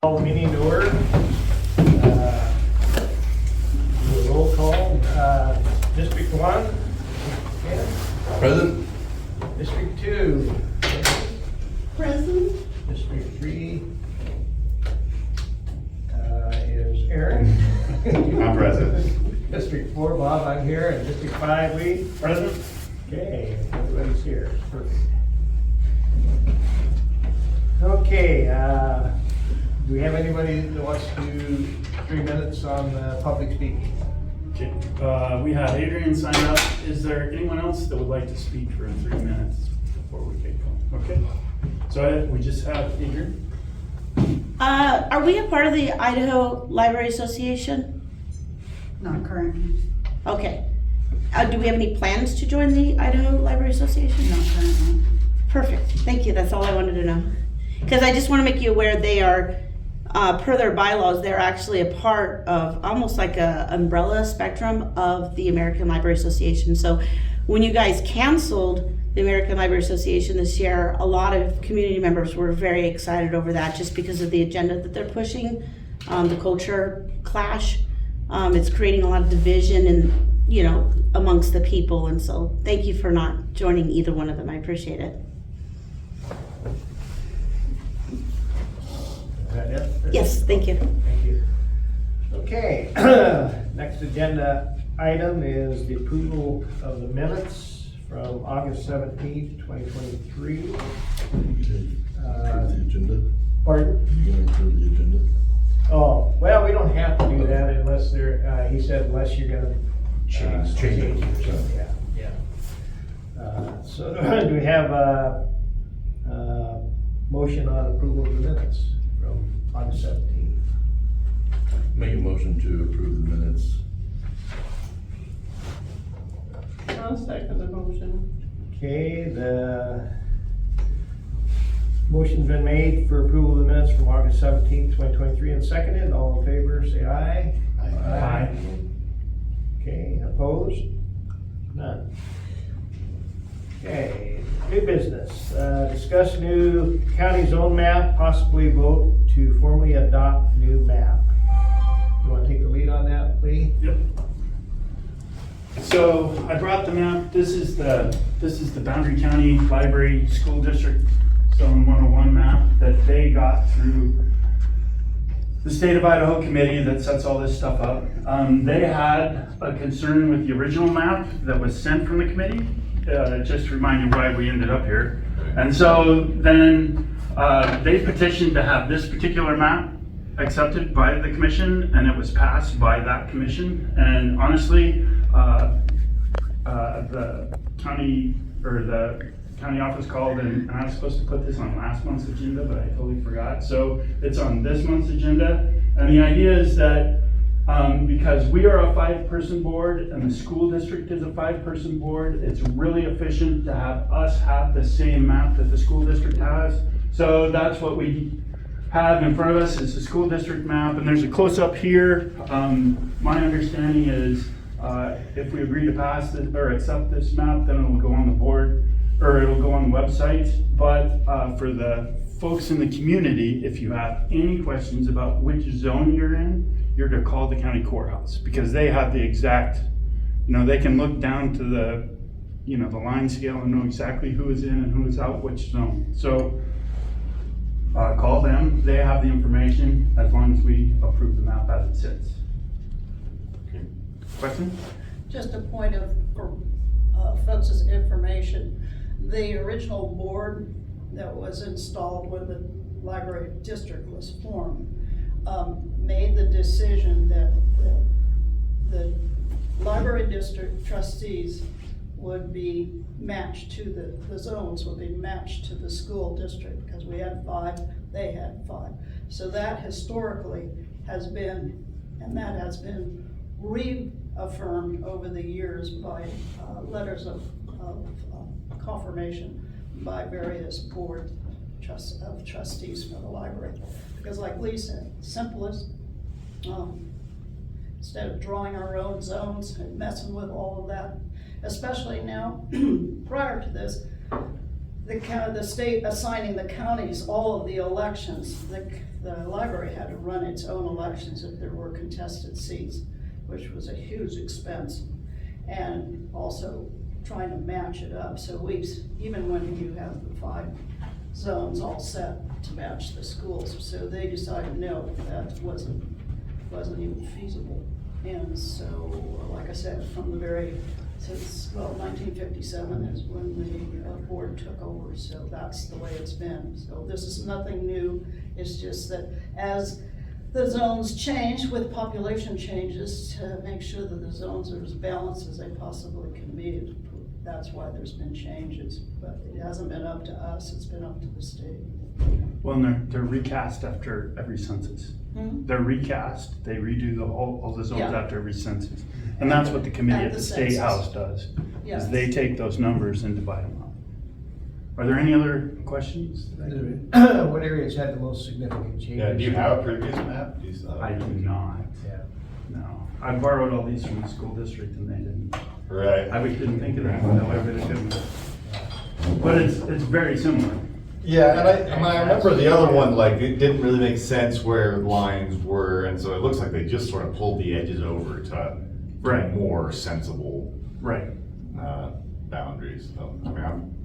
Call meeting to order. Do a roll call. District 1, Ken. Present. District 2, Present. District 3 is Aaron. I'm present. District 4, Bob, I'm here, and District 5, Lee. Present. Okay, everybody's here. Perfect. Okay, do we have anybody that wants to do 3 minutes on public speaking? Okay, we have Adrian signed up. Is there anyone else that would like to speak for 3 minutes before we get going? Okay, so we just have Adrian. Are we a part of the Idaho Library Association? Not currently. Okay. Do we have any plans to join the Idaho Library Association? Not currently. Perfect. Thank you. That's all I wanted to know. Because I just want to make you aware they are, per their bylaws, they're actually a part of almost like a umbrella spectrum of the American Library Association. So when you guys canceled the American Library Association this year, a lot of community members were very excited over that just because of the agenda that they're pushing, the culture clash. It's creating a lot of division and, you know, amongst the people. And so thank you for not joining either one of them. I appreciate it. Is that it? Yes, thank you. Thank you. Okay, next agenda item is the approval of the minutes from August 17th, 2023. Approve the agenda. Pardon? You gonna approve the agenda? Oh, well, we don't have to do that unless he said unless you're gonna Change it. Yeah. So do we have a motion on approval of the minutes from August 17th? Make a motion to approve the minutes. I'll second the motion. Okay, the motion's been made for approval of the minutes from August 17th, 2023, and seconded. All in favor, say aye. Aye. Okay, opposed? None. Okay, new business. Discuss new county zone map, possibly vote to formally adopt new map. You want to take the lead on that, Lee? Yep. So I brought the map. This is the Boundary County Library School District Zone 101 map that they got through the State of Idaho committee that sets all this stuff up. They had a concern with the original map that was sent from the committee, just to remind you why we ended up here. And so then they petitioned to have this particular map accepted by the commission, and it was passed by that commission. And honestly, the county office called, and I was supposed to put this on last month's agenda, but I totally forgot. So it's on this month's agenda. And the idea is that because we are a 5-person board and the school district is a 5-person board, it's really efficient to have us have the same map that the school district has. So that's what we have in front of us, is the school district map, and there's a close-up here. My understanding is if we agree to pass this or accept this map, then it will go on the board, or it'll go on the website. But for the folks in the community, if you have any questions about which zone you're in, you're to call the county courthouse, because they have the exact, they can look down to the, the line scale and know exactly who is in and who is out which zone. So call them, they have the information as long as we approve the map as it sits. Okay. Question? Just a point for folks' information. The original board that was installed when the library district was formed made the decision that the library district trustees would be matched to the zones would be matched to the school district, because we had 5, they had 5. So that historically has been, and that has been reaffirmed over the years by letters of confirmation by various board of trustees for the library. Because like Lee said, simplest, instead of drawing our own zones and messing with all of that, especially now, prior to this, the state assigning the counties all of the elections, the library had to run its own elections if there were contested seats, which was a huge expense. And also trying to match it up. So even when you have the 5 zones all set to match the schools, so they decided no, that wasn't even feasible. And so, like I said, from the since 1957 is when the board took over, so that's the way it's been. So this is nothing new, it's just that as the zones change with population changes, to make sure that the zones are as balanced as they possibly can be, that's why there's been changes, but it hasn't been up to us, it's been up to the state. Well, and they're recast after every census. Hmm? They're recast, they redo all the zones Yeah. after every census. And that's what the committee At at the the State census. House does, Yes. is they take those numbers and divide them up. Are there any other questions? What areas had the most significant changes? Yeah, do you have a previous map? Do you still have I a do previous- not, Yeah. no. I borrowed all these from the school district and they didn't. Right. I didn't think of that, however they did. But it's very similar. Yeah, and I remember the other one, like, it didn't really make sense where lines were, and so it looks like they just sort of pulled the edges over to Right. more sensible Right. boundaries. So, I mean,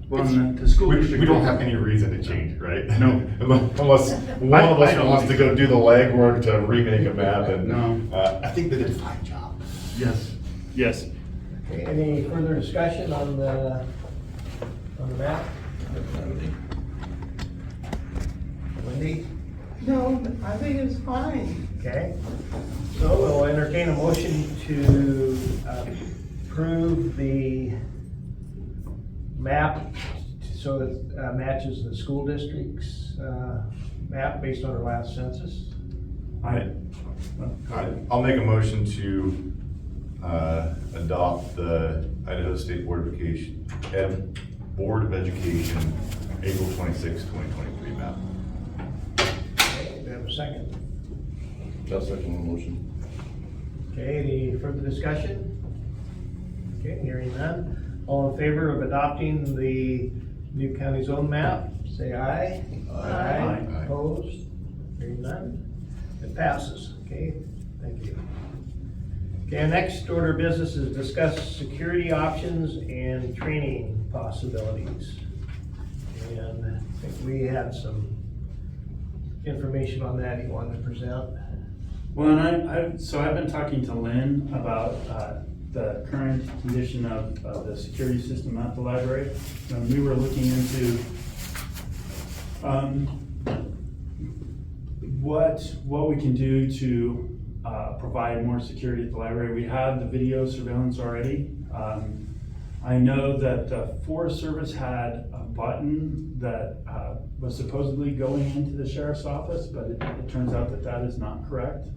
Well, and the school district. we don't have any reason to change it, right? No. Unless one of I us don't wants to think go do the legwork to remake a map, and No. I think they did a fine job. Yes, yes. Okay, any further discussion on the map? Wendy? No, I think it's fine. Okay, so we'll entertain a motion to approve the map so that it matches the school district's map based on our last census. I'll make a motion to adopt the Idaho State Board of Education, April 26, 2023 map. Okay, we have a second. I'll second the motion. Okay, any further discussion? Okay, hearing none. All in favor of adopting the new county zone map, say aye. Aye. Opposed? Hearing none. It passes, okay, thank you. Okay, our next order of business is discuss security options and training possibilities. And I think we had some information on that you wanted to present. Well, and so I've been talking to Lynn about the current condition of the security system at the library. And we were looking into what we can do to provide more security at the library. We have the video surveillance already. I know that the Forest Service had a button that was supposedly going into the sheriff's office, but it turns out that that is not correct.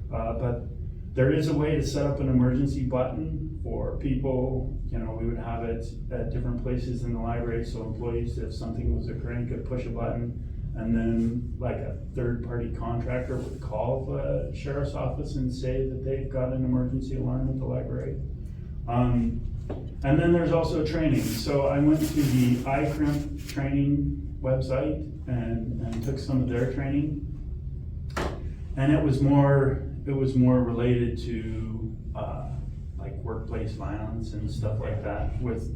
But there is a way to set up an emergency button for people. You know, we would have it at different places in the library, so employees, if something was occurring, could push a button, and then like a third-party contractor would call the sheriff's office and say that they've got an emergency alarm at the library. And then there's also training. So I went to the iCrimp training website and took some of their training. And it was more related to like workplace violence and stuff like that with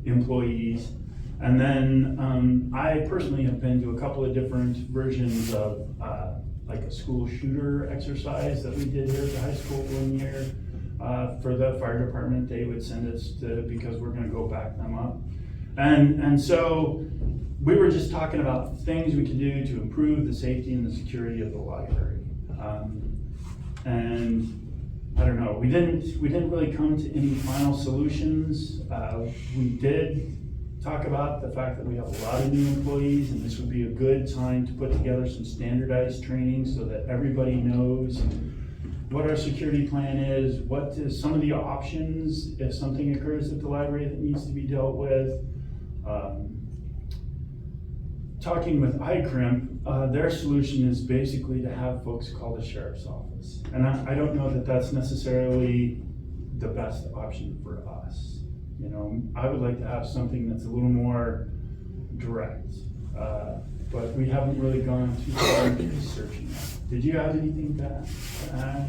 employees. And then I personally have been to a couple of different versions of like a school shooter exercise that we did here at the high school one year. For the fire department, they would send us to, because we're gonna go back them up. And so we were just talking about things we could do to improve the safety and the security of the library. And I don't know, we didn't really come to any final solutions. We did talk about the fact that we have a lot of new employees, and this would be a good time to put together some standardized training so that everybody knows what our security plan is, what is some of the options if something occurs at the library that needs to be dealt with. Talking with iCrimp, their solution is basically to have folks call the sheriff's office. And I don't know that that's necessarily the best option for us. You know, I would like to have something that's a little more direct, but we haven't really gone too far into researching that. Did you have anything to add?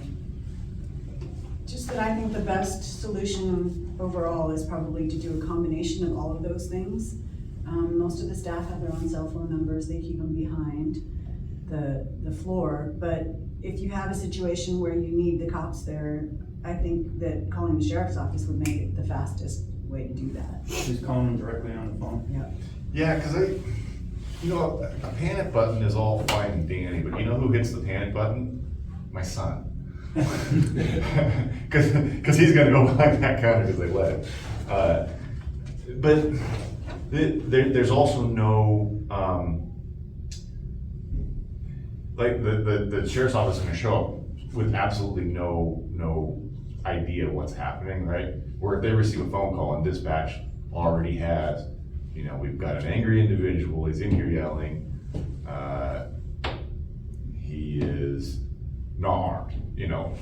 Just that I think the best solution overall is probably to do a combination of all of those things. Most of the staff have their own cell phone numbers, they keep them behind the floor, but if you have a situation where you need the cops there, I think that calling the sheriff's office would make it the fastest way to do that. Just calling them directly on the phone? Yeah, because a panic button is all fine and dandy, but you know who hits the panic button? My son. Because he's gonna go behind that counter because they let him. But there's also no, like the sheriff's office is gonna show up with absolutely no idea what's happening, right? Where if they receive a phone call and dispatch already has, you know, we've got an angry individual, he's in here yelling, he is not armed, you know.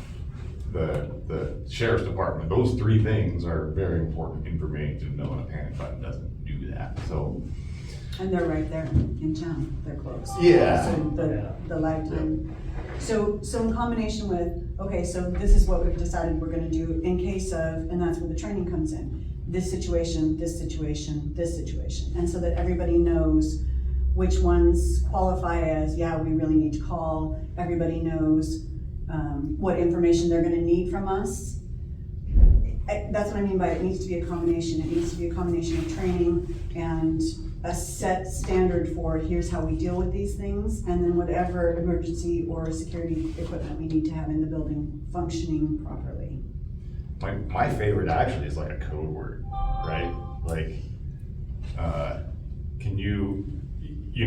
The sheriff's department, those three things are very important information to know, and a panic button doesn't do that, so. And they're right there in town, they're close. Yeah. So the lag time. So in combination with, okay, so this is what we've decided we're gonna do in case of, and that's where the training comes in. This situation, this situation, this situation. And so that everybody knows which ones qualify as, yeah, we really need to call. Everybody knows what information they're gonna need from us. That's what I mean by it needs to be a combination. It needs to be a combination of training and a set standard for here's how we deal with these things, and then whatever emergency or security equipment we need to have in the building functioning properly. My favorite actually is like a code word, right? Like, can you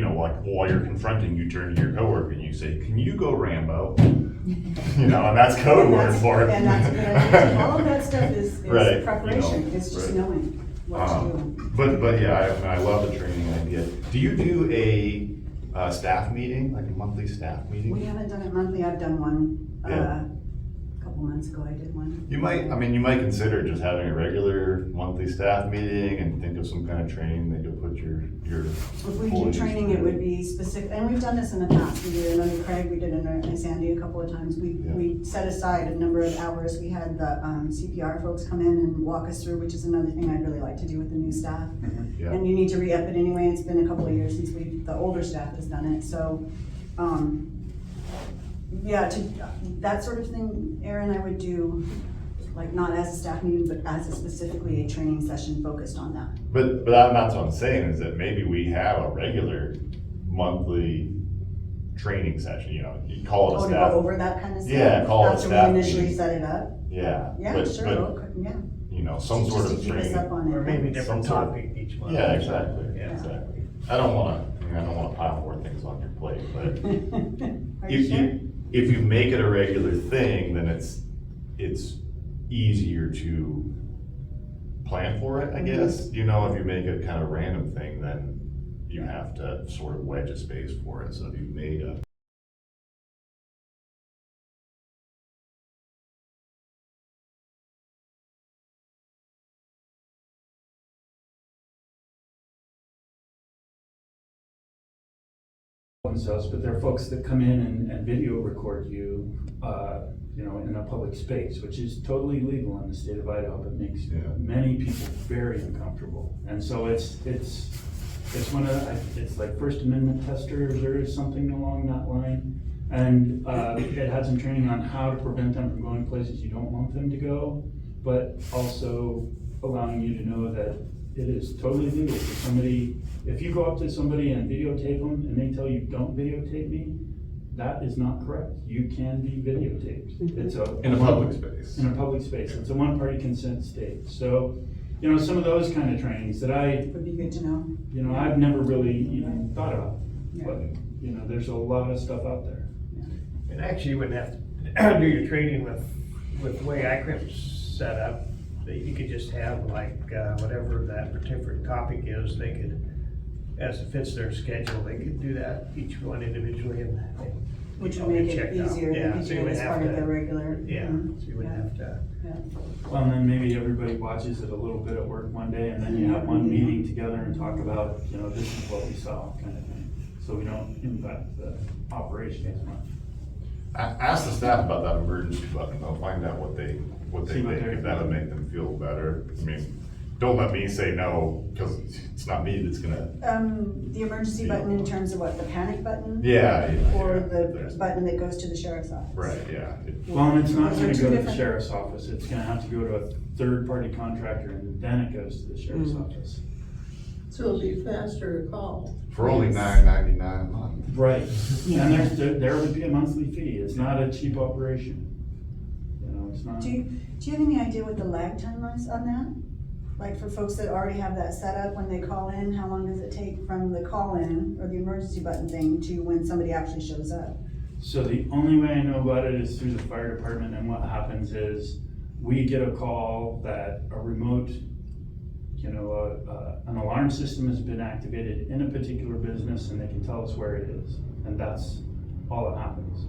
know, like while you're confronting, you turn to your coworker and you say, "Can you go Rambo?" You know, and that's code word for it. And that's a good idea. All of that stuff is Right, preparation, you know, it's just right. knowing what to do. But yeah, I love the training idea. Do you do a staff meeting, like a monthly staff meeting? We haven't done it monthly, I've done one, Yeah. a couple months ago I did one. You might consider just having a regular monthly staff meeting and think of some kind of training that you'll put your If we do employees training, it through. would be specific, and we've done this in the past, we did it under Craig, we did it under Sandy a couple of times. We set aside a number of hours, we had the CPR folks come in and walk us through, which is another thing I'd really like to do with the new staff. Yeah. And you need to re-up it anyway, it's been a couple of years since the older staff has done it, so, yeah, that sort of thing, Aaron, I would do, like not as a staff meeting, but as specifically a training session focused on that. But that's what I'm saying, is that maybe we have a regular monthly training session, you know, you call it a To staff. go over that kind of stuff? Yeah, call it a staff After we initially meeting. set it up? Yeah. Yeah, but- sure, but, okay, yeah. you know, some sort Just of to keep us training. up on it. Or maybe different Some sort of- topic each month. Yeah, exactly, Yeah. exactly. I don't wanna pile more things on your plate, but Are you sure? if you make it a regular thing, then it's easier to plan for it, I guess. You know, if you make it kind of random thing, then you have to sort of wedge a space for it. So if you've made a themselves, but there are folks that come in and video record you, you know, in a public space, which is totally legal in the state of Idaho, but makes many people very uncomfortable. And so it's like First Amendment testers or something along that line. And it had some training on how to prevent them from going places you don't want them to go, but also allowing you to know that it is totally legal for somebody, if you go up to somebody and videotape them and they tell you, don't videotape me, that is not correct. You can be videotaped. It's in a public space. In a public space. It's a one-party consent state. So, you know, some of those kind of trainings that Would be good to know. you know, I've never really even thought about. Yeah. But, you know, there's a lot of stuff out there. And actually, you wouldn't have to do your training with the way ICRIM's set up. You could just have like, whatever that particular topic is, they could, as it fits their schedule, they could do that, each one individually, and Which would all make get it checked out. easier, Yeah, they could so do you it would as have part of to- their regular. Yeah, Mhm. so you wouldn't Yeah. have to, Well, and then maybe everybody watches it a little bit at work one day, and then you have one meeting together and talk about, this is what we saw, kind of thing. So we don't impact the operation as much. Ask the staff about that emergency button, they'll find out what they See what think, they're if that'll make them feel better. I mean, don't let me say no, cause it's not me that's gonna, The emergency button in terms of what, the panic button? yeah. Or yeah, the there's- button that goes to the sheriff's office? Right, yeah. Well, and it's not Those are gonna two go to the different- sheriff's office, it's gonna have to go to a third-party contractor, and then it goes to the sheriff's office. So it'll be faster to call. For only $9.99 a month. Right, and there would be a monthly fee, it's not a cheap operation. It's not. Do you have any idea what the lag time is on that? Like for folks that already have that set up when they call in, how long does it take from the call in or the emergency button thing to when somebody actually shows up? So the only way I know about it is through the fire department, and what happens is, we get a call that a remote, an alarm system has been activated in a particular business, and they can tell us where it is, and that's all that happens.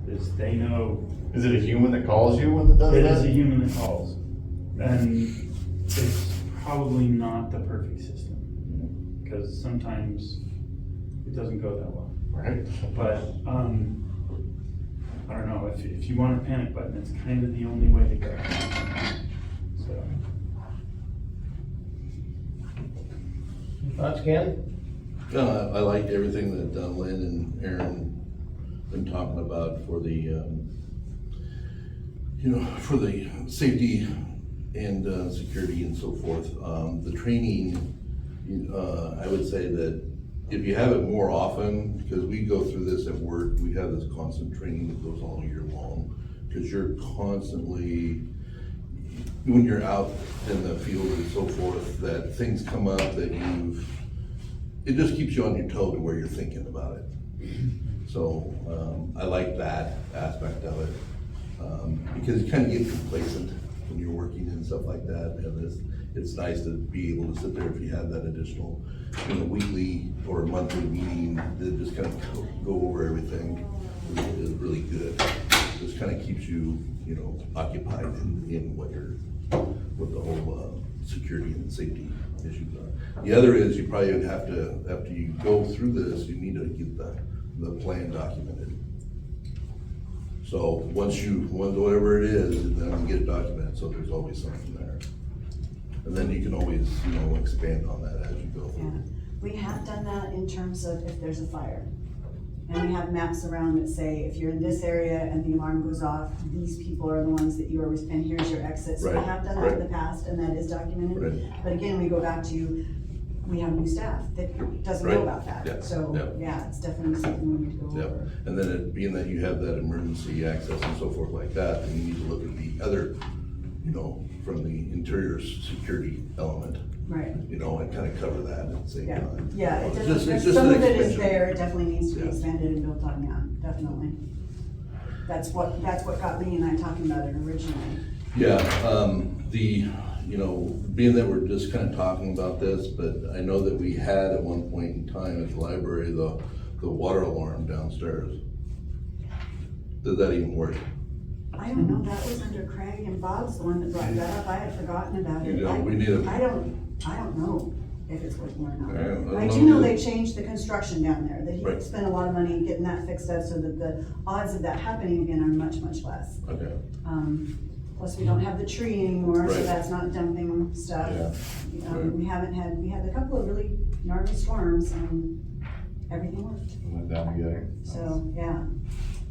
Is they know, Is it a human that calls you when it does that? it is a human that calls, and it's probably not the perfect system, because sometimes it doesn't go that well. Right. But, I don't know, if you want a panic button, it's kind of the only way to go. So, thoughts, Ken? I liked everything that Lynn and Aaron been talking about for the, for the safety and security and so forth. The training, I would say that if you have it more often, because we go through this at work, we have this constant training that goes all year long, because you're constantly, when you're out in the field and so forth, that things come up that it just keeps you on your toe to where you're thinking about it. So, I like that aspect of it, because you kind of get complacent when you're working and stuff like that, and it's nice to be able to sit there if you have that additional, weekly or monthly meeting that just kind of go over everything is really good. Just kind of keeps you, occupied in what the whole, security and safety issues are. The other is you probably would have to, after you go through this, you need to get the plan documented. So whatever it is, then you get it documented, so there's always something there. And then you can always, expand on that as you go Yeah, through. we have done that in terms of if there's a fire. And we have maps around that say, if you're in this area and the alarm goes off, these people are the ones that you are, and here's your exit. So we Right, have done that in the right. past, and that is documented. Right. But again, we go back to, we have new staff that doesn't know Right, about that. yeah, So, yeah. yeah, it's definitely something we need to go Yep, over. and then being that you have that emergency access and so forth like that, then you need to look at the other, from the interior security element, Right. and kind of cover that at the same Yeah, time. yeah, it It's definitely, just some an of it is expansion. there, it definitely needs to be Yeah. expanded and built on, yeah, definitely. That's what got Lee and I talking about it originally. Yeah, being that we're just kind of talking about this, but I know that we had at one point in time at the library, the water alarm downstairs. Does that even work? I don't know, that was under Craig and Bob's the one that brought that up, I had forgotten about it. You know, we need a- I don't know if it's working or not. I don't I know do know either. they changed the construction down there, that he Right. spent a lot of money getting that fixed up so that the odds of that happening again are much, much less. Okay, Plus, we don't have the tree anymore, so Right. that's not dumping stuff. Yeah. Right. We had a couple of really gnarly storms and everything worked. Went down together. So, yeah,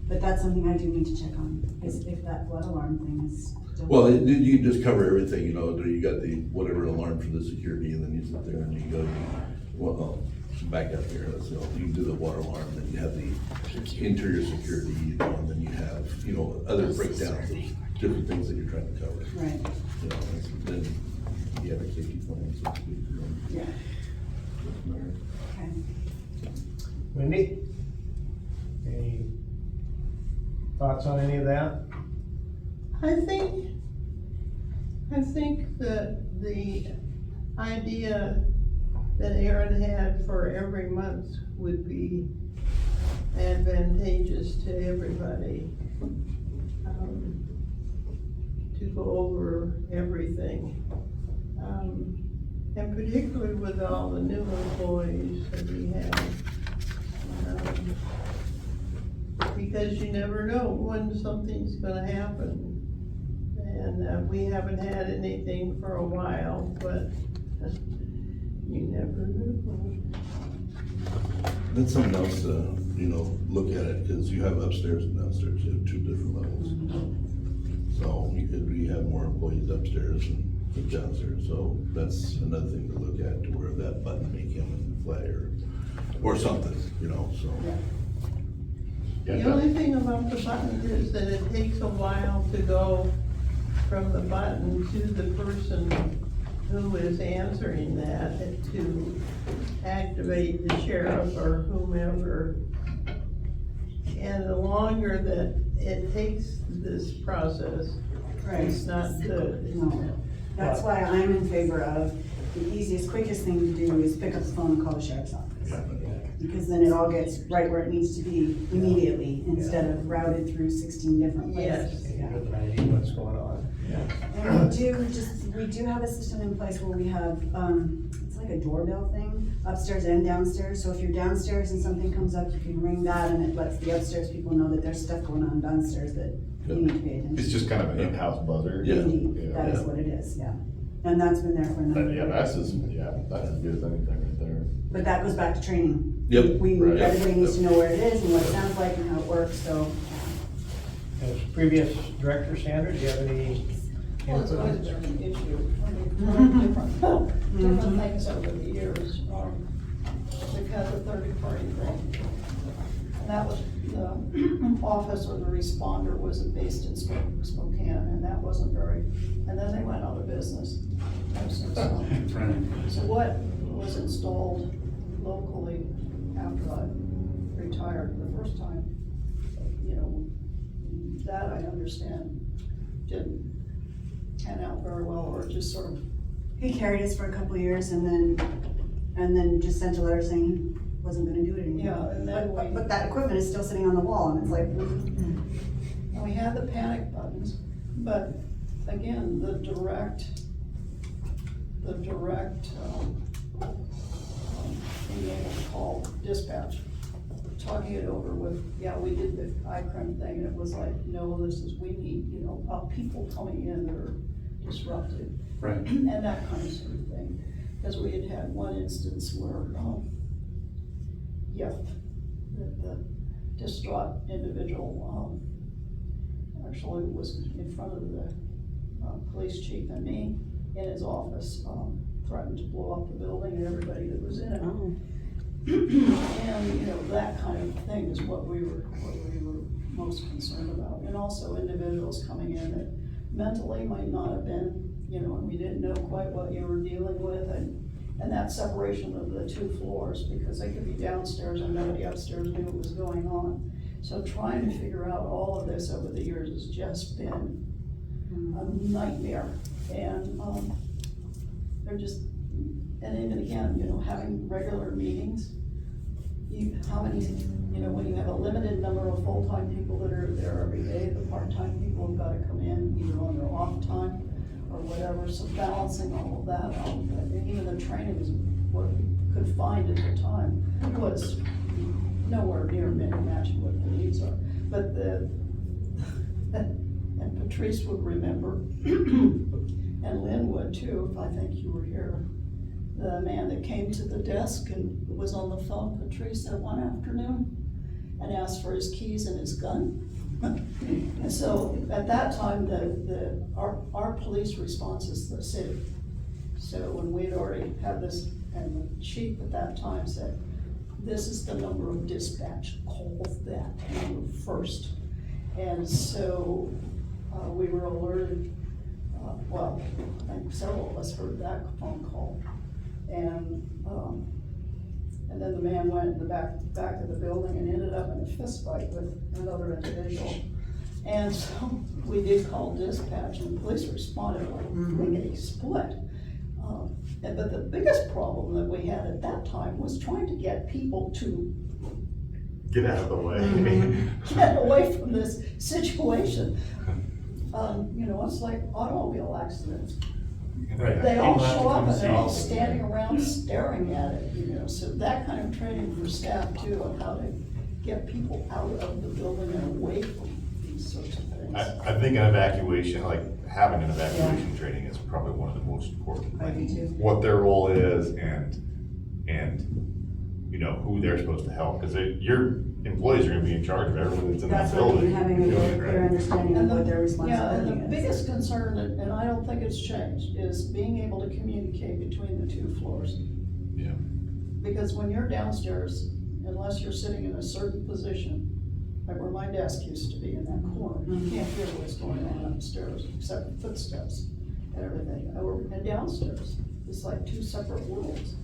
but that's something I do need to check on, is if that flood alarm thing is still. well, you just cover everything, you got the whatever alarm for the security, and then you sit there and you go, back up here, you can do the water alarm, then you have the interior security, and then you have, other breakdowns of different things that you're trying to cover. Right, Then you have a safety plan, so to speak, yeah, go from there. okay. Wendy? Any thoughts on any of that? I think that the idea that Aaron had for every month would be advantageous to everybody, to go over everything. And particularly with all the new employees that we have. Because you never know when something's gonna happen. And we haven't had anything for a while, but you never know. That's something else to, look at it, because you have upstairs and downstairs, you have two different levels. So we have more employees upstairs and downstairs, so that's another thing to look at, to where that button may come in play or something, so. The only thing about the button is that it takes a while to go from the button to the person who is answering that, to activate the sheriff or whomever. And the longer that it takes this process, it's not good. No, that's why I'm in favor of the easiest, quickest thing to do is pick up the phone and call the sheriff's office. Because then it all gets right where it needs to be immediately, instead of routed through 16 different places. You have an idea what's going on. And we do have a system in place where we have, it's like a doorbell thing, upstairs and downstairs. So if you're downstairs and something comes up, you can ring that and it lets the upstairs people know that there's stuff going on downstairs that you need to pay attention to. It's just kind of an in-house buzzer. Yeah. Indeed, that is what it is, yeah. And that's been there for a number of years. That's as good as anything right there. But that goes back to training. Yep. Right. Everybody needs to know where it is and what it sounds like and how it works, so. As previous director, Sandra, do you have any Well, it's input? always been an issue, different things over the years. We've had the third-party thing. And that was, the office or the responder wasn't based in Spokane, and that wasn't very, and then they went out of business. So what was installed locally after I retired the first time, that I understand didn't pan out very well, or just sort of. He carried us for a couple of years and then just sent a letter saying he wasn't gonna do it anymore. Yeah, and then But that equipment is still sitting on the wall and it's like. And we had the panic buttons, but again, the direct, being able to call dispatch, talking it over with, we did the ICRIM thing, and it was like, no, we need, people coming in that are disruptive. Right. And that kind of sort of thing, because we had one instance where, the distraught individual, actually was in front of the police chief and me in his office, threatened to blow up the building and everybody that was in it. Oh. And, that kind of thing is what we were most concerned about. And also individuals coming in that mentally might not have been, and we didn't know quite what you were dealing with, and that separation of the two floors, because they could be downstairs and nobody upstairs knew what was going on. So trying to figure out all of this over the years has just been a nightmare. And they're just, and even again, having regular meetings, when you have a limited number of full-time people that are there every day, the part-time people have got to come in either on their off time or whatever, so balancing all of that out. And even the training is what we could find at the time was nowhere near matching what the needs are. But and Patrice would remember, and Lynn would too, if I think you were here, the man that came to the desk and was on the phone, Patrice, that one afternoon, and asked for his keys and his gun. And so at that time, our police response is the city. So when we'd already had this, and the chief at that time said, this is the number of dispatch, call that number first. And so we were alerted, I think several of us heard that phone call. And then the man went in the back of the building and ended up in a fist fight with another individual. And so we did call dispatch, and the police responded like lickety split. But the biggest problem that we had at that time was trying to get people to Get out of the way. get away from this situation. You know, it's like automobile accidents. Right. They all People have to show up come and they're all see. standing around staring at it, you know, so that kind of training for staff too, on how to get people out of the building and away from these sorts of things. I think an evacuation, like having an evacuation training is probably one of the most important. I do too. What their role is and, you know, who they're supposed to help, because your employees are gonna be in charge of everyone that's in that That's what I building. mean, having a doing it, clear right? understanding of what their Yeah, responsibility and the is. biggest concern, and I don't think it's changed, is being able to communicate between the two floors. Yeah. Because when you're downstairs, unless you're sitting in a certain position, like where my desk used to be in that corner, you can't hear what's going on upstairs, except footsteps and everything. And downstairs, it's like two separate worlds.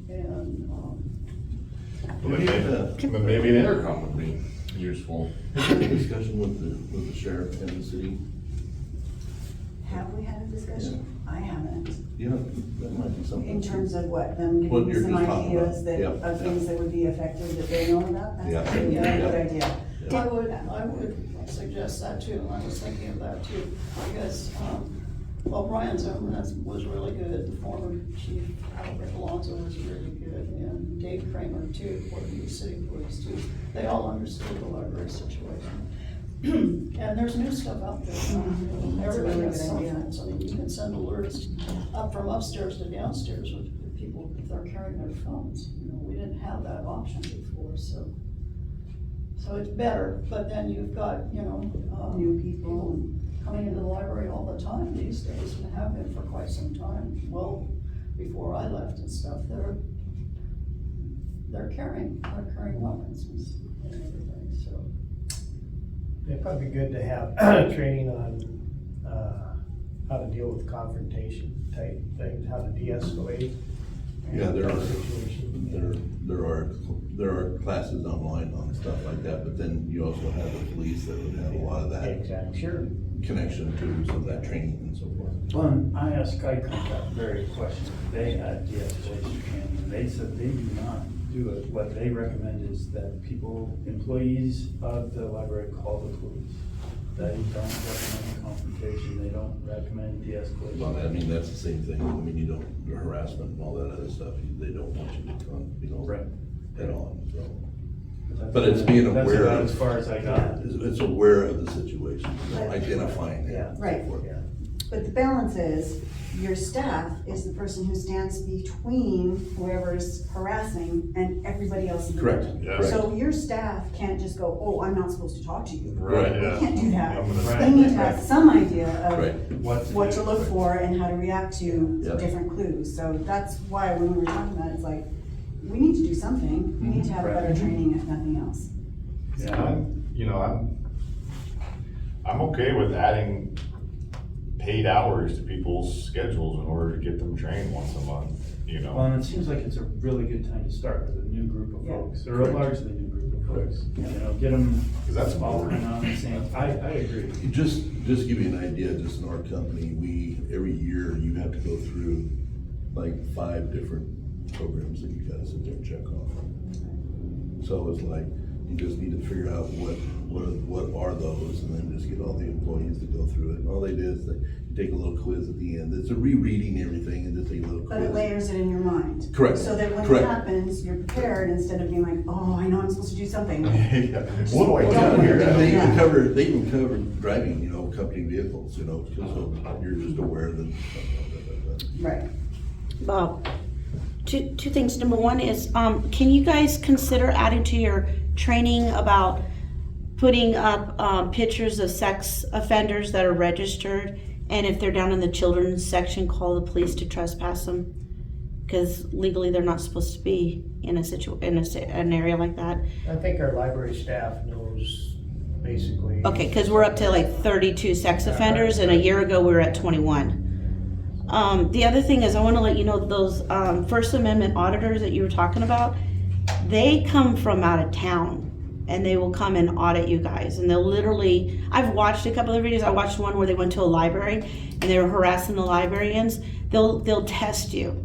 And, Maybe an intercom would be useful. Have you had a discussion with the sheriff and the city? Have we had a discussion? I haven't. Yeah, that might be something. In terms of what, them What giving me you're some just talking ideas about. that, Yeah, of things that would be effective that they know about? Yeah. That's a really good idea. I would suggest that too, and I was thinking of that too, because, well, Brian Zimmerman was really good, the former chief, Albert Alonso was really good, and Dave Kramer too, for the city police too. They all understood the library situation. And there's new stuff out there. That's a Everybody really has good cell idea. phones. I mean, you can send alerts up from upstairs to downstairs with people, if they're carrying their phones. You know, we didn't have that option before, so it's better, but then you've got, you know, New people. coming into the library all the time these days, and have been for quite some time, well, before I left and stuff, they're carrying weapons and everything, so. It'd probably be good to have training on, how to deal with confrontation type things, how to de-escalate. Yeah, there are, Situation. there are classes online on stuff like that, but then you also have the police that would have a lot of that Exactly, sure. connection to some of that training and so forth. Well, and I asked Skycom that very question. They had de-escalation training, and they said they do not do it. What they recommend is that employees of the library call the police. They don't recommend confrontation, they don't recommend de-escalation. Well, I mean, that's the same thing, I mean, you don't, the harassment and all that other stuff, they don't want you to come, Right. head on, so. That's But it's being aware That's about of- as far as I got. It's aware of the situation, you know, identifying it. Yeah. and so Right. forth. Yeah. But the balance is, your staff is the person who stands between whoever is harassing and everybody else in the Correct, building. Yeah. correct. So your staff can't just go, oh, I'm not supposed to talk to you. Right, yeah. They can't do that. I'm gonna- They need to have some idea Right. of What to look for and how to react to Yep. different clues. So that's why when we were talking about it, it's like, we need to do something. We need to have Right. better training if nothing else. Yeah, I'm okay with adding paid hours to people's schedules in order to get them trained once a month, you know? Well, and it seems like it's a really good time to start with a new group of Yeah. folks, or a largely new group of folks. You know, get them 'Cause that's all important. kind of on the same, I agree. Just to give you an idea, just in our company, every year, you have to go through like 5 different programs that you gotta sit there and check off. So it's like, you just need to figure out what are those, and then just get all the employees to go through it. And all they do is they take a little quiz at the end. It's a rereading everything and just take a little But it quiz. layers it in your mind. Correct. So that when it Correct. happens, you're prepared instead of being like, oh, I know I'm supposed to do something. Yeah. What do I Don't do here? worry. They even Yeah. cover driving, you know, company vehicles, you know, so you're just aware that. Right. Bob, two things. Number one is, can you guys consider adding to your training about putting up pictures of sex offenders that are registered, and if they're down in the children's section, call the police to trespass them? Because legally, they're not supposed to be in an area like that. I think our library staff knows basically. Okay, because we're up to like 32 sex offenders, and a year ago we were at 21. The other thing is, I want to let you know those First Amendment auditors that you were talking about, they come from out of town, and they will come and audit you guys. And they'll literally, I've watched a couple of videos. I watched one where they went to a library and they were harassing the librarians. They'll test you.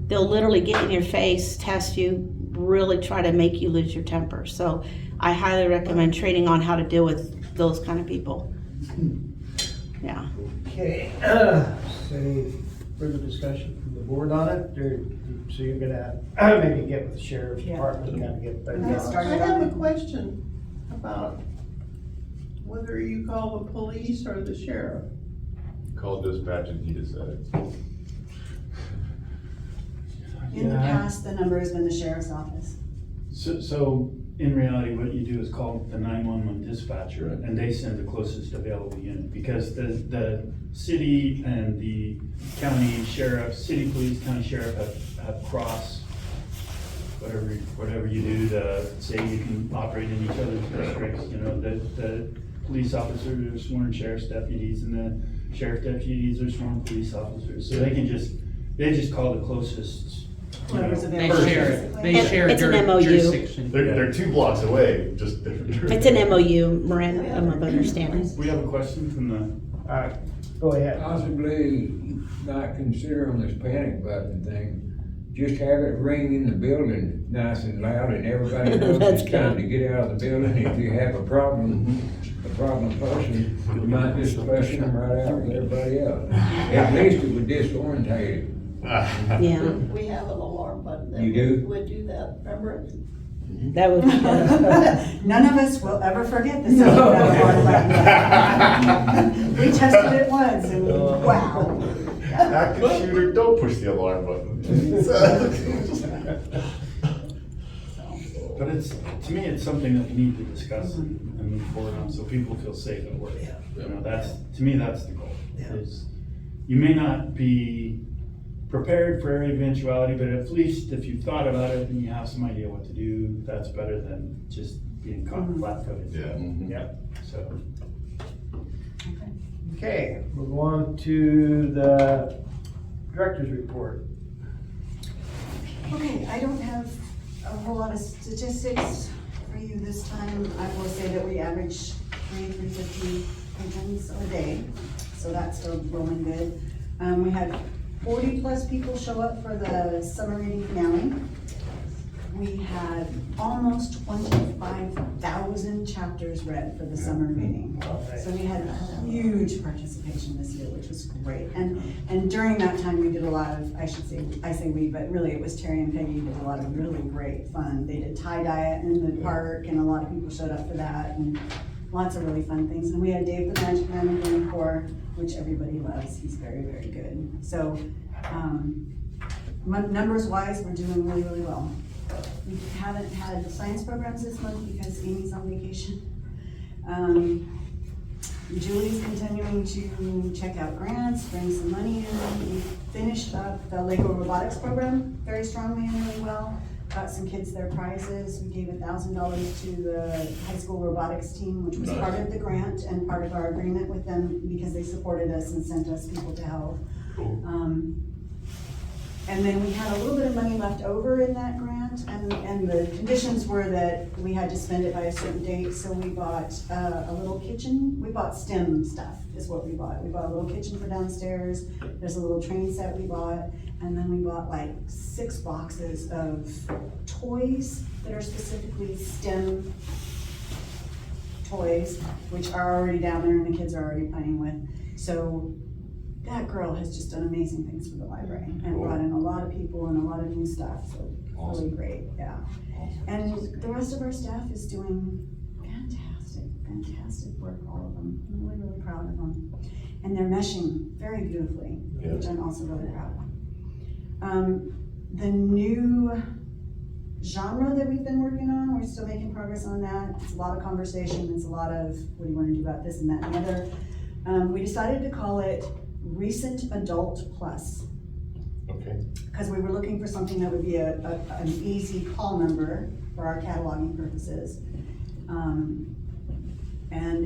They'll literally get in your face, test you, really try to make you lose your temper. So I highly recommend training on how to deal with those kind of people. Yeah. Okay, so any further discussion from the board on it? So you're gonna maybe get with the sheriff's Yeah. department, kind of get better. And that's odds. started- I have a question about whether you call the police or the sheriff. Call dispatch and he decided. In the past, the number has been the sheriff's office. So in reality, what you do is call the 911 dispatcher, Right. and they send the closest available unit, because the city and the county sheriff, city police, county sheriff have crossed whatever you do to say you can operate in each other's districts. You know, the police officers are sworn sheriff's deputies, and the sheriff deputies are sworn police officers, so they just call the closest. Whoever's You know, They available. share, basically. they share It's an MOU. jurisdiction. They're 2 blocks away, just different. It's an MOU, memorandum of understanding. We have a question from the, All right, go ahead. Possibly not considering this panic button thing, just have it ring in the building nice and loud and everybody knows That's it's time good. to get out of the building. If you have a problem person, you might just flushing them right out with everybody else. At least it would disorientate it. Yeah, We have an alarm button that You do? would do that, remember? that would be good. None of us will ever forget the sound of that alarm button. We tested it once and wow. Active shooter, don't push the alarm button. but to me, it's something that we need to discuss and move forward on, so people feel safe at work. Yeah. You know, to me, that's the goal. Yeah. Is you may not be prepared for every eventuality, but at least if you've thought about it and you have some idea what to do, that's better than just being caught flat-footed. Yeah. Mhm. Yep, so. Okay, move on to the director's report. Okay, I don't have a whole lot of statistics for you this time. I will say that we average 350 patrons a day, so that's still rolling good. We had 40 plus people show up for the summer reading finale. We had almost 25,000 chapters read for the summer reading. So we had huge participation this year, which was great. And during that time, we did a lot of, I say we, but really it was Terry and Peggy did a lot of really great fun. They did tie-dye in the park, and a lot of people showed up for that, and lots of really fun things. And we had Dave the Magic Man in the core, which everybody loves. He's very, very good. So, numbers wise, we're doing really, really well. We haven't had science programs this month because Amy's on vacation. Julie's continuing to check out grants, bring some money in. We finished up the Lego robotics program very strongly and really well. Got some kids their prizes. We gave $1,000 to the high school robotics team, which was part of the grant and part of our agreement with them because they supported us and sent us people to help. And then we had a little bit of money left over in that grant, and the conditions were that we had to spend it by a certain date, so we bought a little kitchen. We bought STEM stuff, is what we bought. We bought a little kitchen for downstairs, there's a little train set we bought, and then we bought like 6 boxes of toys that are specifically STEM toys, which are already down there and the kids are already playing with. So that girl has just done amazing things for the library and brought in a lot of people and a lot of new stuff, so really great, yeah. And the rest of our staff is doing fantastic work, all of them. I'm really, really proud of them. And they're meshing very beautifully, which I'm also really proud of. The new genre that we've been working on, we're still making progress on that. It's a lot of conversation, it's a lot of, what do you want to do about this and that and the other. We decided to call it Recent Adult Plus. Okay. Because we were looking for something that would be an easy call number for our cataloging purposes. And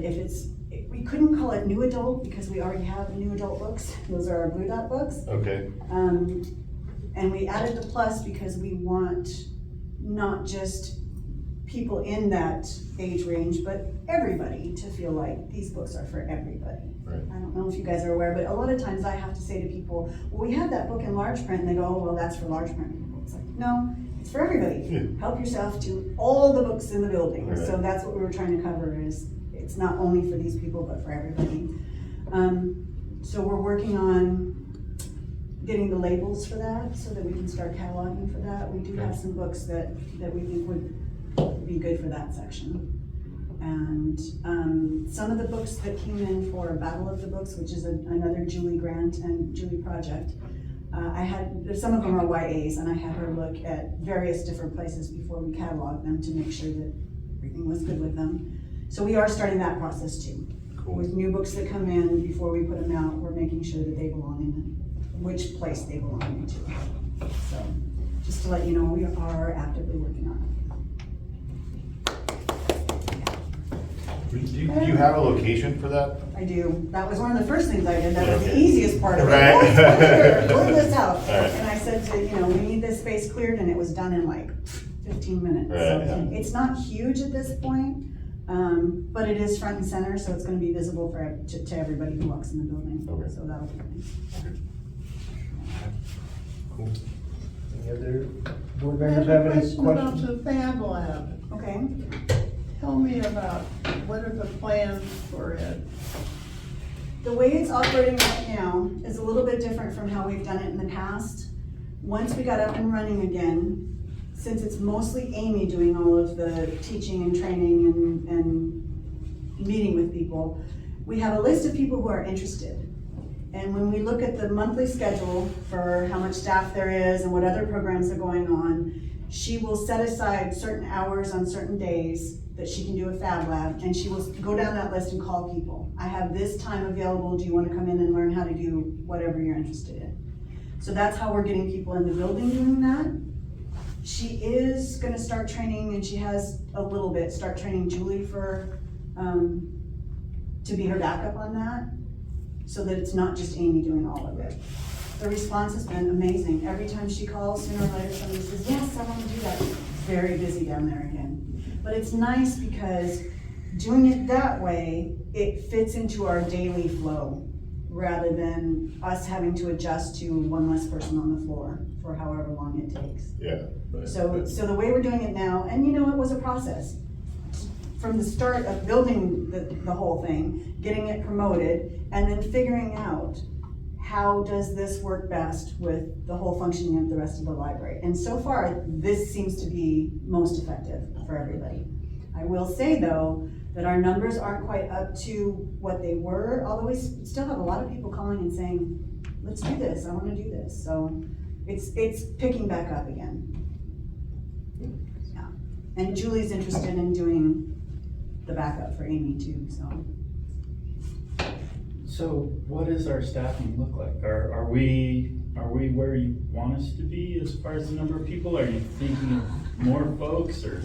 we couldn't call it New Adult because we already have New Adult books. Those are our Blue Dot books. Okay. And we added the plus because we want not just people in that age range, but everybody to feel like these books are for everybody. Right. I don't know if you guys are aware, but a lot of times I have to say to people, well, we have that book in large print, and they go, oh, well, that's for large print people. It's like, no, It's for everybody. Help yourself to all the books in the building. Right. So that's what we were trying to cover is, it's not only for these people, but for everybody. So we're working on getting the labels for that so that we can start cataloging for that. We do have some books that we think would be good for that section. And some of the books that came in for Battle of the Books, which is another Julie grant and Julie project, some of them are YAs, and I had her look at various different places before we cataloged them to make sure that everything was good with them. So we are starting that process too. Cool. With new books that come in, before we put them out, we're making sure that they belong in which place they belong into. So, just to let you know, we are actively working on Do you have a location for that? it. I do. That was one of the first things I did. That was the Okay. easiest part of it. Right. Oh, it's clear. Clear this out. Right. And I said to, we need this space cleared, and it was done in like 15 minutes. Right, So yeah. it's not huge at this point, but it is front and center, so it's gonna be visible to everybody who walks in the building. Okay. So that'll be nice. Cool. Any other board I members have a have any question about questions? the Fab Lab. Okay. Tell me about, what are the plans for it? The way it's operating right now is a little bit different from how we've done it in the past. Once we got up and running again, since it's mostly Amy doing all of the teaching and training and meeting with people, we have a list of people who are interested. And when we look at the monthly schedule for how much staff there is and what other programs are going on, she will set aside certain hours on certain days that she can do a Fab Lab, and she will go down that list and call people. I have this time available, do you wanna come in and learn how to do whatever you're interested in? So that's how we're getting people in the building doing that. She is gonna start training, and she has a little bit, start training Julie for, to be her backup on that, so that it's not just Amy doing all of it. The response has been amazing. Every time she calls, sooner or later, somebody says, yes, I wanna do that. It's very busy down there again. But it's nice because doing it that way, it fits into our daily flow, rather than us having to adjust to one less person on the floor for however long it takes. Yeah. So the way we're doing it now, and it was a process. From the start of building the whole thing, getting it promoted, and then figuring out how does this work best with the whole functioning of the rest of the library. And so far, this seems to be most effective for everybody. I will say though, that our numbers aren't quite up to what they were, although we still have a lot of people calling and saying, let's do this, I wanna do this. So it's picking back up again. Yeah, and Julie's interested in doing the backup for Amy too, so. So what does our staffing look like? Are we where you want us to be as far as the number of people? Are you thinking of more folks, or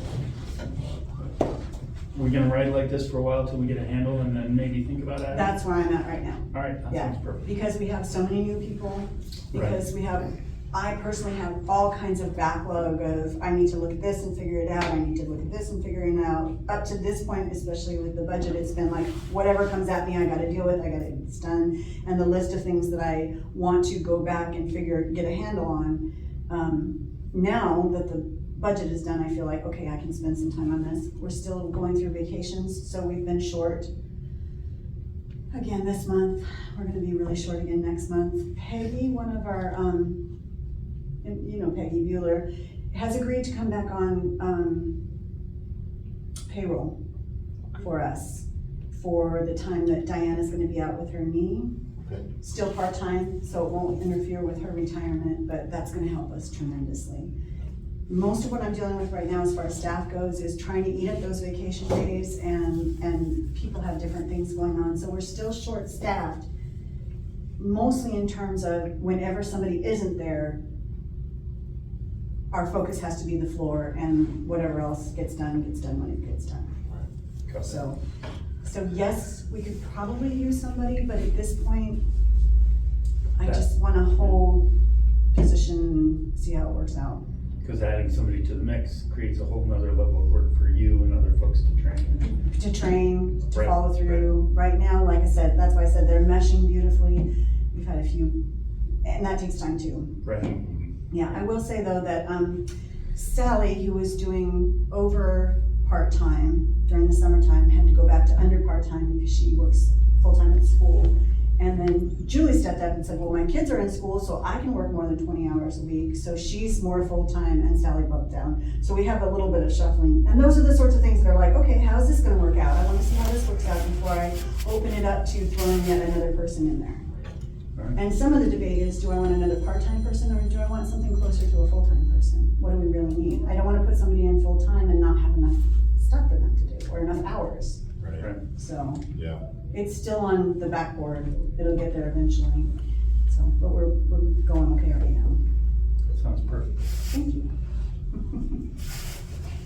we're gonna ride like this for a while till we get a handle and then maybe think about it? That's where I'm at right now. All right, that Yeah, sounds perfect. because we have so many new people, because I personally have all kinds of backlog of, I need to look at this and figure it out, I need to look at this and figure it out. Up to this point, especially with the budget, it's been like, whatever comes at me, I gotta deal with, I gotta get this done. And the list of things that I want to go back and get a handle on. Now that the budget is done, I feel like, okay, I can spend some time on this. We're still going through vacations, so we've been short. Again, this month, we're gonna be really short again next month. Peggy, one of our, Peggy Bueller, has agreed to come back on payroll for us for the time that Diana's gonna be out with her knee. Okay. Still part-time, so it won't interfere with her retirement, but that's gonna help us tremendously. Most of what I'm dealing with right now as far as staff goes is trying to eat up those vacation days, and people have different things going on, so we're still short-staffed. Mostly in terms of whenever somebody isn't there, our focus has to be the floor, and whatever else gets done when it gets done. So yes, we could probably use somebody, but at this point, I just wanna hold position, see how it works out. Because adding somebody to the mix creates a whole nother level of work for you and other folks to train. To train, to Right, follow through. Right now, like I said, that's why I said they're meshing beautifully. We've had a few, and that takes time too. Right. Yeah, I will say though that, Sally, who was doing over part-time during the summertime, had to go back to under part-time because she works full-time at school. And then Julie stepped up and said, well, my kids are in school, so I can work more than 20 hours a week. So she's more full-time, and Sally bumped down. So we have a little bit of shuffling. And those are the sorts of things that are like, okay, how's this gonna work out? I wanna see how this works out before I open it up to throwing yet another person in there. And some of the debate is, do I want another part-time person, or do I want something closer to a full-time person? What do we really need? I don't wanna put somebody in full-time and not have enough stuff for them to do, or enough hours. Right. So, Yeah. it's still on the backboard, it'll get there eventually. So, but we're going okay right now. That sounds perfect. Thank you.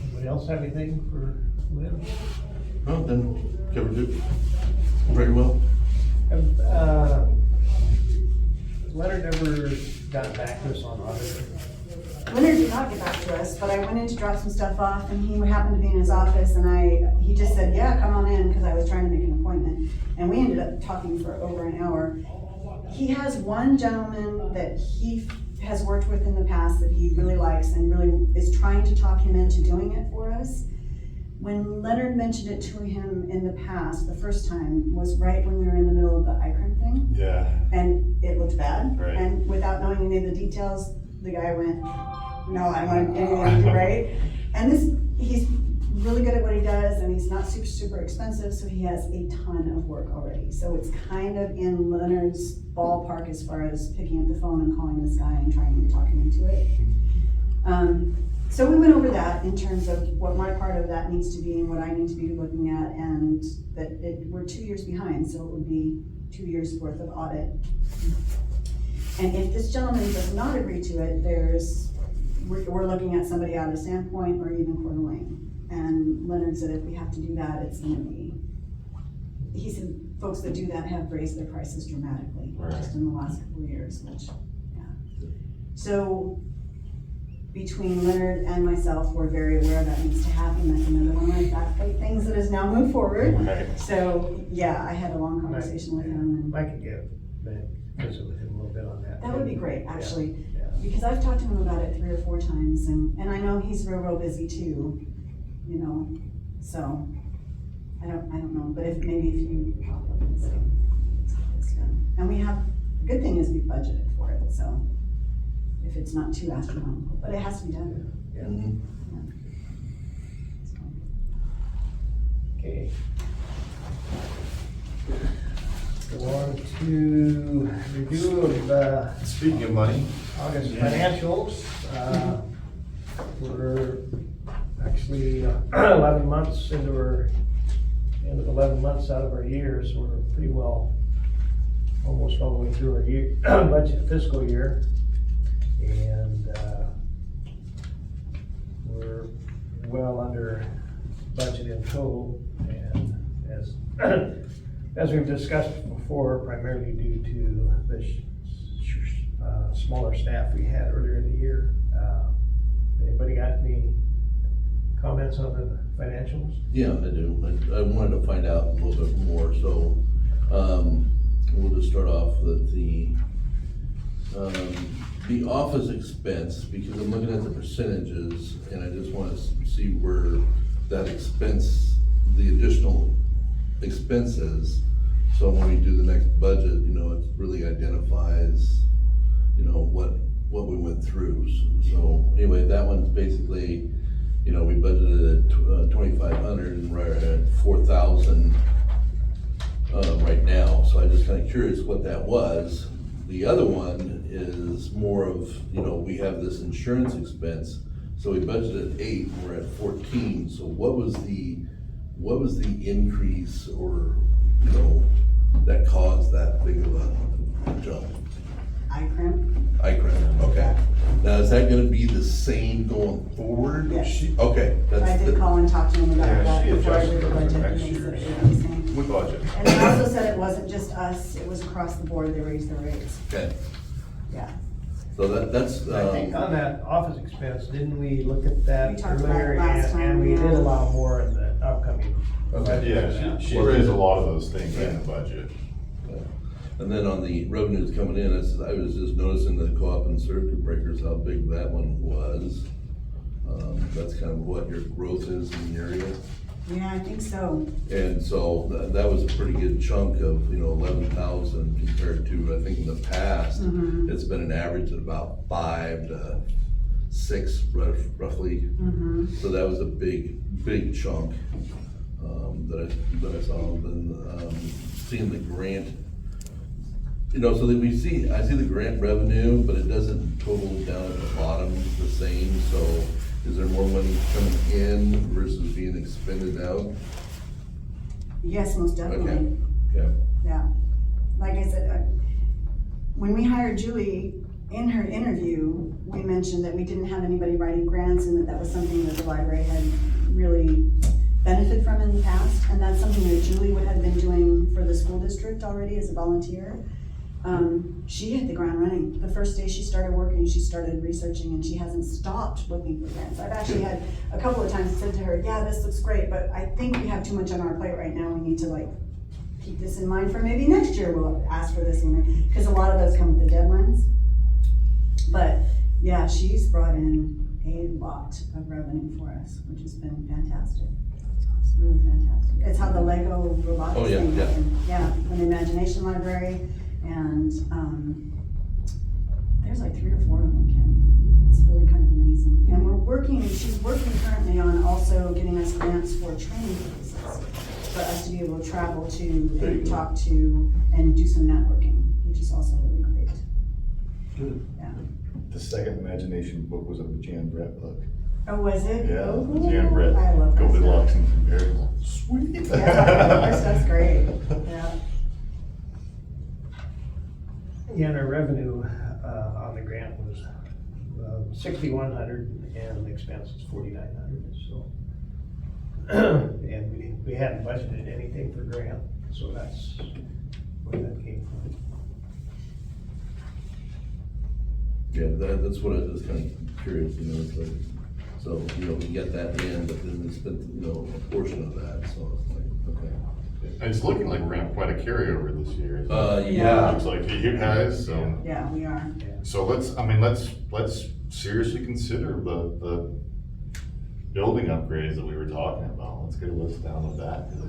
Anybody else have anything for Lynn? Well, then, covered it very well. Has Leonard ever gotten back to us on auditor? Leonard did not get back to us, but I went in to drop some stuff off, and he happened to be in his office, and he just said, yeah, come on in, because I was trying to make an appointment. And we ended up talking for over an hour. He has one gentleman that he has worked with in the past that he really likes and really is trying to talk him into doing it for us. When Leonard mentioned it to him in the past, the first time, was right when we were in the middle of the ICRIM thing, Yeah. and it looked bad. Right. And without knowing any of the details, the guy went, no, I don't want anything to do, right? And he's really good at what he does, and he's not super expensive, so he has a ton of work already. So it's kind of in Leonard's ballpark as far as picking up the phone and calling this guy and trying to talk him into it. So we went over that in terms of what my part of that needs to be and what I need to be looking at, and that we're 2 years behind, so it would be 2 years worth of audit. And if this gentleman does not agree to it, we're looking at somebody out of Sandpoint or even Coeur d'Alene. And Leonard said if we have to do that, it's gonna be, he said folks that do that have raised their prices dramatically, just in the last couple of years, which, yeah. So between Leonard and myself, we're very aware that needs to happen. That's another one of my backplate things that has now moved forward. Right. So, yeah, I had a long conversation with him, and I could visit with him a little bit on that. that would be great, actually. Yeah. Because I've talked to him about it 3 or 4 times, and I know he's real busy too, you know, so, I don't know, but maybe if you pop up and say, let's get this done. And the good thing is we budgeted for it, so, if it's not too astronomical, but it has to be done. Yeah. Mhm. So. Okay. Go on to review of Speaking of money, August financials. We're actually 11 months into our, end of 11 months out of our year, so we're pretty well, almost all the way through our year, budget fiscal year. And we're well under budget in total, and as we've discussed before, primarily due to the smaller staff we had earlier in the year. Anybody got any comments on the financials? Yeah, I do. I wanted to find out a little bit more, so, we'll just start off with the office expense, because I'm looking at the percentages, and I just want to see where that expense, the additional expenses, so when we do the next budget, you know, it really identifies, you know, what we went through. So anyway, that one's basically, you know, we budgeted at 2,500 and we're at 4,000 right now. So I'm just kind of curious what that was. The other one is more of, you know, we have this insurance expense. So we budgeted 8, we're at 14. So what was the increase, or, you know, that caused that big of a jump? ICRIM, okay. Now, is that gonna be the same going forward? Yes. Okay. I did call and talk to him about Yeah, that she before I adjusted did the for budget. next and they said year's. it would be the same. with budget. And they also said it wasn't just us, it was across the board, they raised their rates, Okay, yeah. so that's, I think on that office expense, didn't we look at that We talked about it earlier? last time, And we yeah. did allow more in the upcoming. budget. Yeah, she raised a lot of those things in the budget. and then on the revenues coming in, I was just noticing the co-op and circuit breakers, how big that one was. That's kind of what your growth is in the area. Yeah, I think so. And so that was a pretty good chunk of, 11,000 compared to, I think in the past, it's been an average of about 5 to 6 roughly. So that was a big chunk, that I saw. Then, seeing the grant, so that I see the grant revenue, but it doesn't total down at the bottom the same, so is there more money coming in versus being expended out? Yes, most definitely. Okay. Yeah. Like I said, when we hired Julie, in her interview, we mentioned that we didn't have anybody writing grants and that was something that the library had really benefited from in the past. And that's something that Julie would have been doing for the school district already as a volunteer. She hit the ground running. The first day she started working, she started researching and she hasn't stopped looking for grants. I've actually had a couple of times said to her, yeah, this looks great, but I think we have too much on our plate right now. We need to keep this in mind for maybe next year we'll ask for this one. Because a lot of those come with the deadlines. But yeah, she's brought in a lot of revenue for us, which has been fantastic. It's really fantastic. It's how the Lego robotics thing happened. Yeah, an imagination library. And there's 3 or 4 of them, Ken. It's really kind of amazing. And she's working currently on also getting us grants for training purposes, for us to be able to travel to and talk to and do some networking, which is also really great. Good. Yeah. The second imagination book was a Jan Brett book. Oh, was it? Yeah, Oh, Jan Brett. I love that Goldilocks stuff. and Compare. Sweet. Yeah, that stuff's great. Yeah. Yeah, and our revenue, on the grant was, 6,100 and the expense is 4,900, so. And we hadn't budgeted anything for grant, so that's where that came from. Yeah, that's what I was kind of curious, it's like, so, we get that in, but then we spent, a portion of that, so it's like, okay. It's looking like we're gonna have quite a carryover this year. Yeah. Looks like to you guys, so. Yeah, we are. So let's seriously consider the building upgrades that we were talking about. Let's get a list down of that, because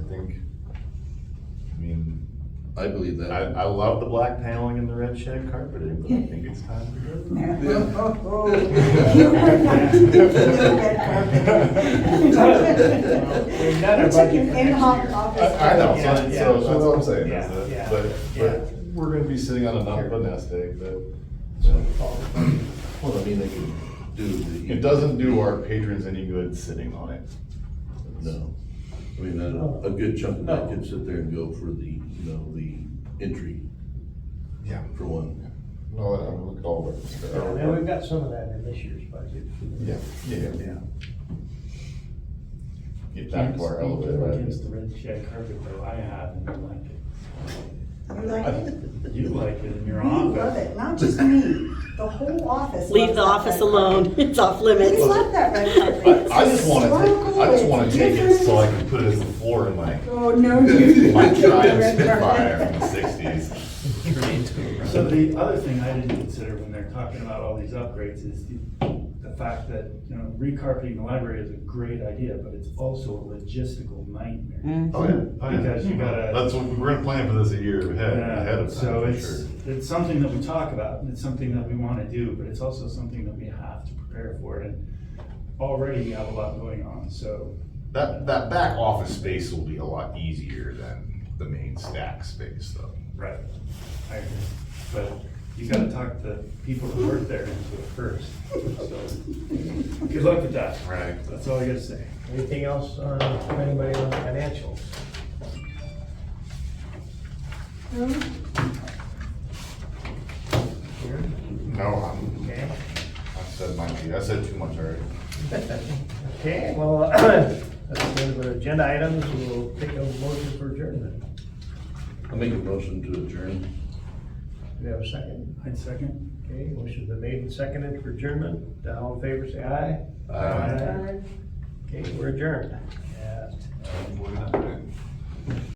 I believe that. I love the black paneling and the red shag carpeting, but I think it's time to go. We've done our budget for next year. I know, Yeah, so yeah. that's what I'm saying, Yeah, is yeah, that, yeah. but we're gonna be sitting on enough of a nest egg that, Well, they can do the. it doesn't do our patrons any good sitting on it. No. A good chunk of that could sit there and go for the, the entry, Yeah. for one. No, I'm looking all over. And we've got some of that in this year's budget. Yeah. Get back to our elevator. Against the red shag carpet though, I have and I like it. You like it? You like it in your We office. love it, not just me, the whole office. Leave loves the that office red alone, carpet. it's off We limits. love that red carpet. I just wanna It's take it different. so I can put it as the floor in my Oh, no, you. my don't. giant Red Spitfire carpet. from the sixties. So the other thing I didn't consider when they're talking about all these upgrades is the fact that, recarpeting the library is a great idea, but it's also a logistical nightmare. Oh, yeah. Because you gotta- That's what, we're gonna plan for this a year ahead of time, So for it's, sure. it's something that we talk about, and it's something that we wanna do, but it's also something that we have to prepare for, and already we have a lot going on, so. That back office space will be a lot easier than the main stack space, though. Right. I agree, but you gotta talk to people who work there into it first, so. Good luck with that. Right. That's all I gotta say. Anything else from anybody on financials? Here? No, Okay. I said too much already. Okay, well, that's the end of our agenda items. We'll take a motion for adjournment. I'll make a motion to adjourn. Do we have a second? I'd second. Okay, motion's been made and seconded for adjournment. All in favor, say aye. Aye. Okay, we're adjourned. We're not doing-